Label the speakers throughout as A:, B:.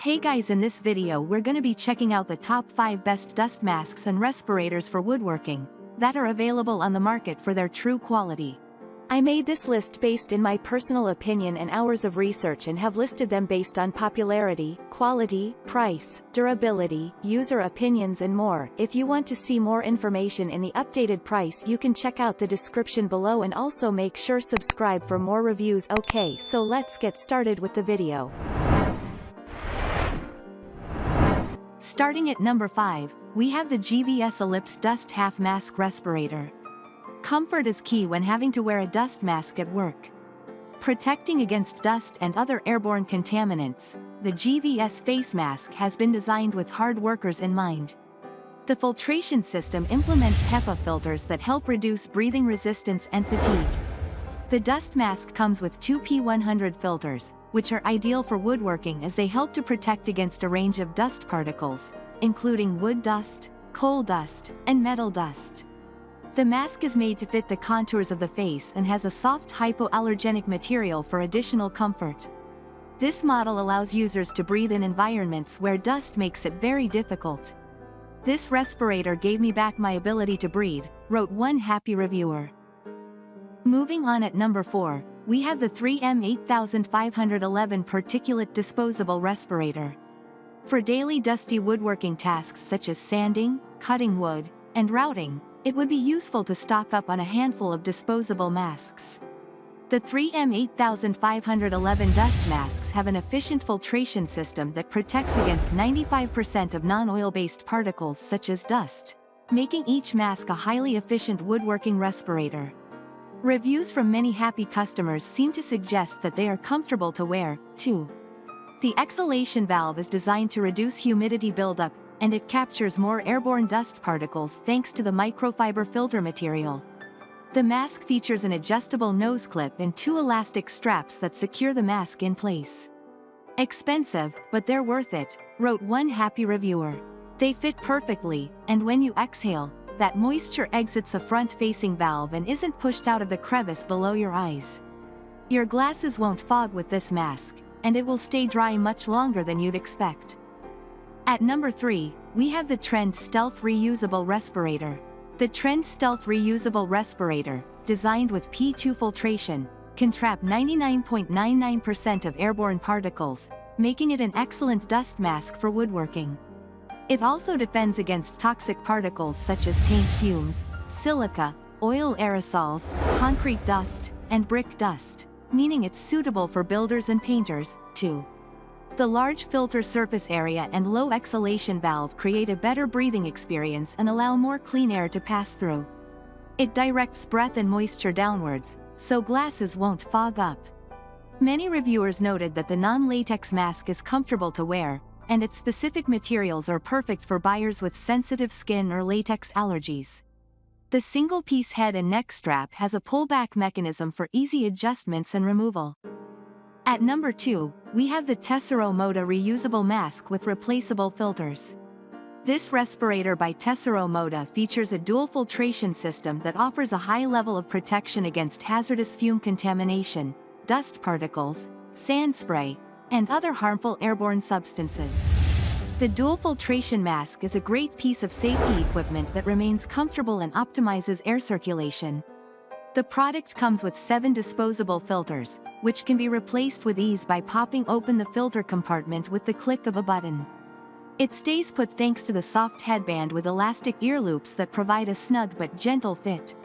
A: Hey guys, in this video we're gonna be checking out the top 5 best dust masks and respirators for woodworking that are available on the market for their true quality. I made this list based in my personal opinion and hours of research and have listed them based on popularity, quality, price, durability, user opinions and more. If you want to see more information in the updated price, you can check out the description below and also make sure subscribe for more reviews. Okay, so let's get started with the video. Starting at number 5, we have the GVS Ellipse Dust Half Mask Respirator. Comfort is key when having to wear a dust mask at work. Protecting against dust and other airborne contaminants, the GVS face mask has been designed with hard workers in mind. The filtration system implements HEPA filters that help reduce breathing resistance and fatigue. The dust mask comes with two P100 filters, which are ideal for woodworking as they help to protect against a range of dust particles, including wood dust, coal dust, and metal dust. The mask is made to fit the contours of the face and has a soft hypoallergenic material for additional comfort. This model allows users to breathe in environments where dust makes it very difficult. "This respirator gave me back my ability to breathe," wrote one happy reviewer. Moving on at number 4, we have the 3M 8511 Particulate Disposable Respirator. For daily dusty woodworking tasks such as sanding, cutting wood, and routing, it would be useful to stock up on a handful of disposable masks. The 3M 8511 dust masks have an efficient filtration system that protects against 95% of non-oil-based particles such as dust, making each mask a highly efficient woodworking respirator. Reviews from many happy customers seem to suggest that they are comfortable to wear, too. The exhalation valve is designed to reduce humidity buildup, and it captures more airborne dust particles thanks to the microfiber filter material. The mask features an adjustable nose clip and two elastic straps that secure the mask in place. "Expensive, but they're worth it," wrote one happy reviewer. "They fit perfectly, and when you exhale, that moisture exits a front-facing valve and isn't pushed out of the crevice below your eyes. Your glasses won't fog with this mask, and it will stay dry much longer than you'd expect." At number 3, we have the Trend Stealth Reusable Respirator. The Trend Stealth Reusable Respirator, designed with P2 filtration, can trap 99.99% of airborne particles, making it an excellent dust mask for woodworking. It also defends against toxic particles such as paint fumes, silica, oil aerosols, concrete dust, and brick dust, meaning it's suitable for builders and painters, too. The large filter surface area and low exhalation valve create a better breathing experience and allow more clean air to pass through. It directs breath and moisture downwards, so glasses won't fog up. Many reviewers noted that the non-latex mask is comfortable to wear, and its specific materials are perfect for buyers with sensitive skin or latex allergies. The single-piece head and neck strap has a pullback mechanism for easy adjustments and removal. At number 2, we have the Tessero Moda Reusable Mask with Replaceable Filters. This respirator by Tessero Moda features a dual filtration system that offers a high level of protection against hazardous fume contamination, dust particles, sand spray, and other harmful airborne substances. The dual filtration mask is a great piece of safety equipment that remains comfortable and optimizes air circulation. The product comes with 7 disposable filters, which can be replaced with ease by popping open the filter compartment with the click of a button. It stays put thanks to the soft headband with elastic ear loops that provide a snug but gentle fit.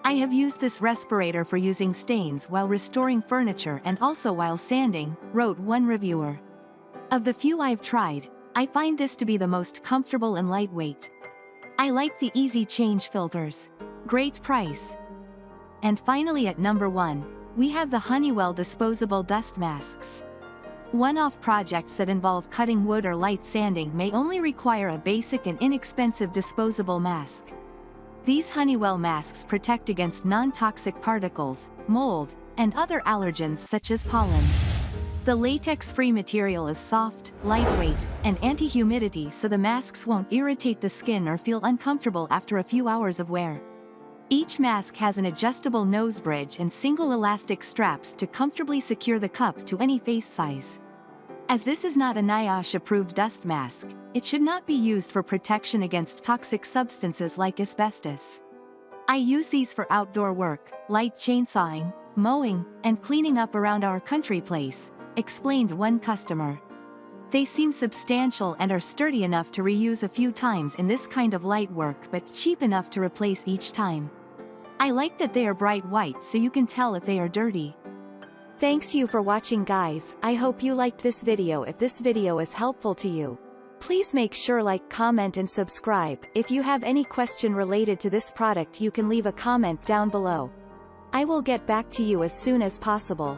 A: "I have used this respirator for using stains while restoring furniture and also while sanding," wrote one reviewer. "Of the few I've tried, I find this to be the most comfortable and lightweight. I like the easy change filters. Great price." And finally at number 1, we have the Honeywell Disposable Dust Masks. One-off projects that involve cutting wood or light sanding may only require a basic and inexpensive disposable mask. These Honeywell masks protect against non-toxic particles, mold, and other allergens such as pollen. The latex-free material is soft, lightweight, and anti-humidity, so the masks won't irritate the skin or feel uncomfortable after a few hours of wear. Each mask has an adjustable nose bridge and single elastic straps to comfortably secure the cup to any face size. As this is not a NIOSH-approved dust mask, it should not be used for protection against toxic substances like asbestos. I use these for outdoor work, light chainsawing, mowing, and cleaning up around our country place, explained one customer. They seem substantial and are sturdy enough to reuse a few times in this kind of light work but cheap enough to replace each time. I like that they are bright white so you can tell if they are dirty. Thanks you for watching guys. I hope you liked this video. If this video is helpful to you, please make sure like, comment and subscribe. If you have any question related to this product you can leave a comment down below. I will get back to you as soon as possible.